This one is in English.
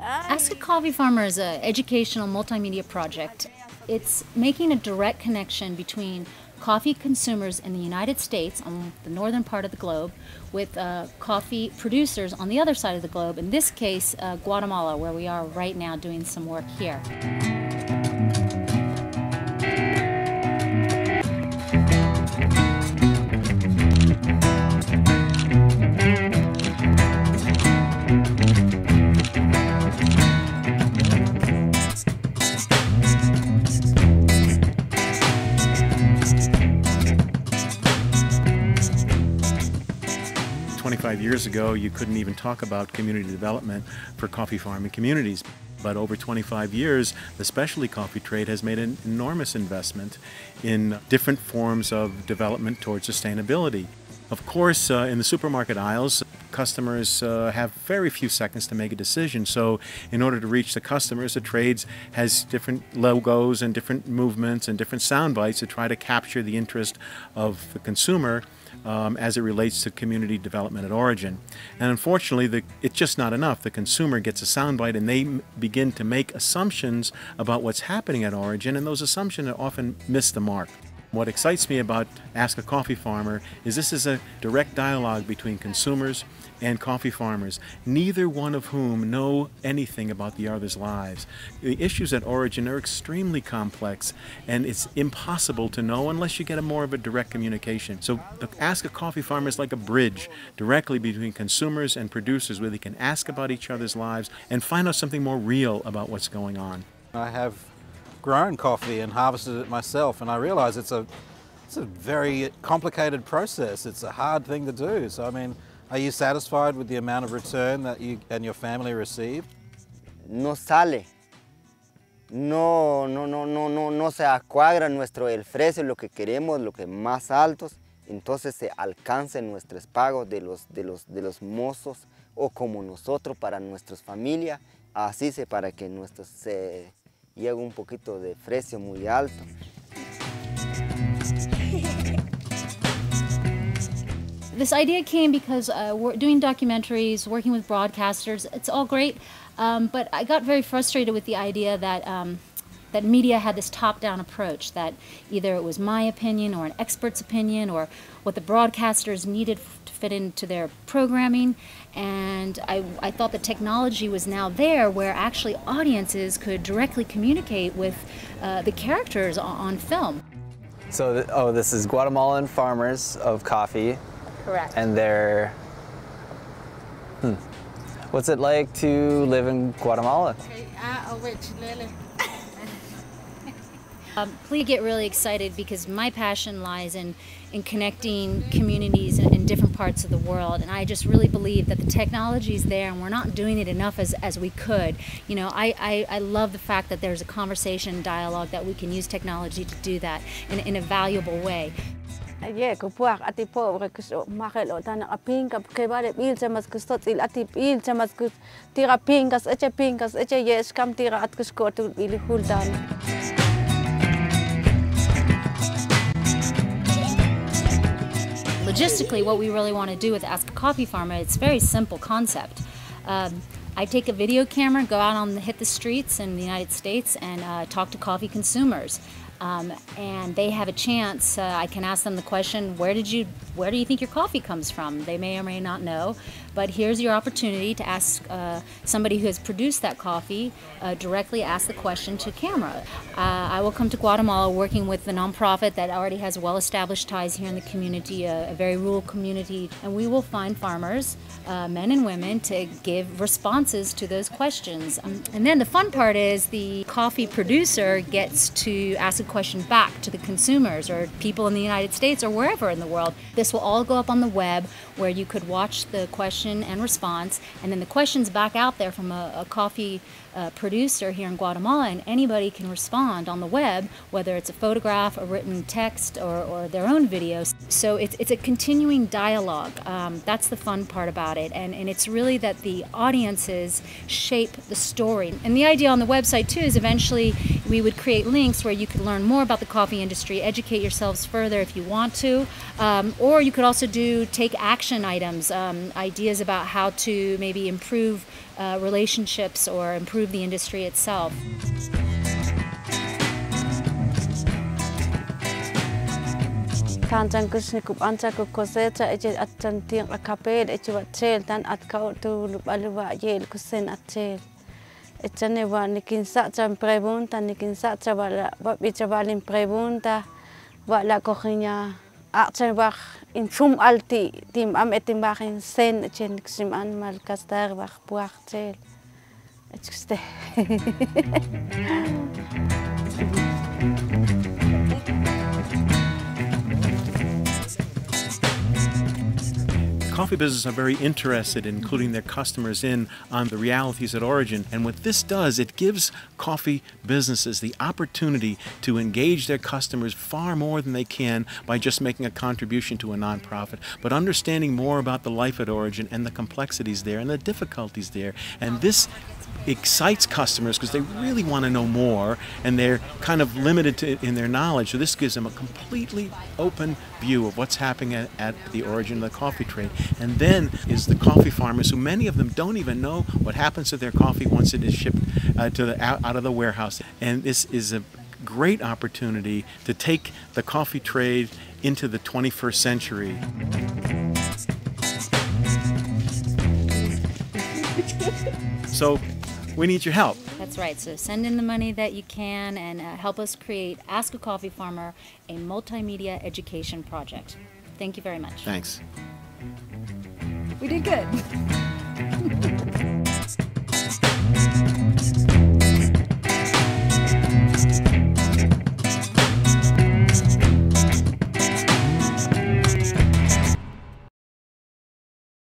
Ask a Coffee Farmer is an educational multimedia project. It's making a direct connection between coffee consumers in the United States on the northern part of the globe with coffee producers on the other side of the globe, in this case Guatemala, where we are right now doing some work here. 25 years ago, you couldn't even talk about community development for coffee farming communities. But over 25 years, the specialty coffee trade has made an enormous investment in different forms of development towards sustainability. Of course, in the supermarket aisles, customers have very few seconds to make a decision. So in order to reach the customers, the trades has different logos and different movements and different sound bites to try to capture the interest of the consumer as it relates to community development at origin. And unfortunately, it's just not enough. The consumer gets a soundbite and they begin to make assumptions about what's happening at origin, and those assumptions often miss the mark. What excites me about Ask a Coffee Farmer is this is a direct dialogue between consumers and coffee farmers, neither one of whom know anything about the other's lives. The issues at origin are extremely complex, and it's impossible to know unless you get a more of a direct communication. So the Ask a Coffee Farmer is like a bridge directly between consumers and producers, where they can ask about each other's lives and find out something more real about what's going on. I have grown coffee and harvested it myself, and I realize it's a very complicated process. It's a hard thing to do. So I mean, are you satisfied with the amount of return that you and your family receive? No sale. No se acuadra el precio, lo que queremos, lo que más altos, entonces se alcancen nuestros pagos de los mozos o como nosotros para nuestras familias, así para que nuestros llega un poquito de precio muy alto. This idea came because we're doing documentaries, working with broadcasters. It's all great, but I got very frustrated with the idea that that media had this top-down approach, that either it was my opinion or an expert's opinion or what the broadcasters needed to fit into their programming. And I thought the technology was now there where actually audiences could directly communicate with the characters on film. So, this is Guatemalan farmers of coffee. Correct. And they're, what's it like to live in Guatemala? Please get really excited, because my passion lies in connecting communities in different parts of the world, and I just really believe that the technology is there and we're not doing it enough as we could. You know, I love the fact that there's a conversation, dialogue, that we can use technology to do that in a valuable way. Yeah, kupuak ati po rekus makelo tanang aping kap kebare bil jamas kustot il ati bil jamas kus tira pingas eche yes kam tira at kuskotu il huldan. Logistically, what we really want to do with Ask a Coffee Farmer, it's a very simple concept. I take a video camera, go out hit the streets in the United States and talk to coffee consumers. And they have a chance, I can ask them the question, where do you think your coffee comes from? They may or may not know, but here's your opportunity to ask somebody who has produced that coffee, directly ask the question to camera. I will come to Guatemala working with the nonprofit that already has well-established ties here in the community, a very rural community, and we will find farmers, men and women, to give responses to those questions. And then the fun part is the coffee producer gets to ask a question back to the consumers or people in the United States or wherever in the world. This will all go up on the web, where you could watch the question question and response, and then the question's back out there from a coffee producer here in Guatemala, and anybody can respond on the web, whether it's a photograph, a written text, or their own videos. So it's a continuing dialogue. That's the fun part about it, and it's really that the audiences shape the story. And the idea on the website too is eventually we would create links where you could learn more about the coffee industry, educate yourselves further if you want to, or you could also take action items, ideas about how to maybe improve relationships or improve the industry itself. Tanjang kusnikup anjaku kosecha eche atjantiang akaped eche watchel tan atkau tu lubaluba yel kusen atchel. Echane wa nikin sachan pregunta nikin sacha wala bicha valin pregunta wala cogiña achan bach in chum alti tim am etim bachin sen echen sim an mal kastar bach puachtel. Echste. Coffee businesses are very interested in including their customers in on the realities at origin, and what this does, it gives coffee businesses the opportunity to engage their customers far more than they can by just making a contribution to a nonprofit, but understanding more about the life at origin and the complexities there and the difficulties there. And this excites customers because they really want to know more, and they're kind of limited in their knowledge. So this gives them a completely open view of what's happening at the origin of the coffee trade. And then is the coffee farmers, who many of them don't even know what happens to their coffee once it is shipped out of the warehouse. And this is a great opportunity to take the coffee trade into the 21st century. So we need your help. That's right. So send in the money that you can and help us create Ask a Coffee Farmer, a multimedia education project. Thank you very much. Thanks. We did good.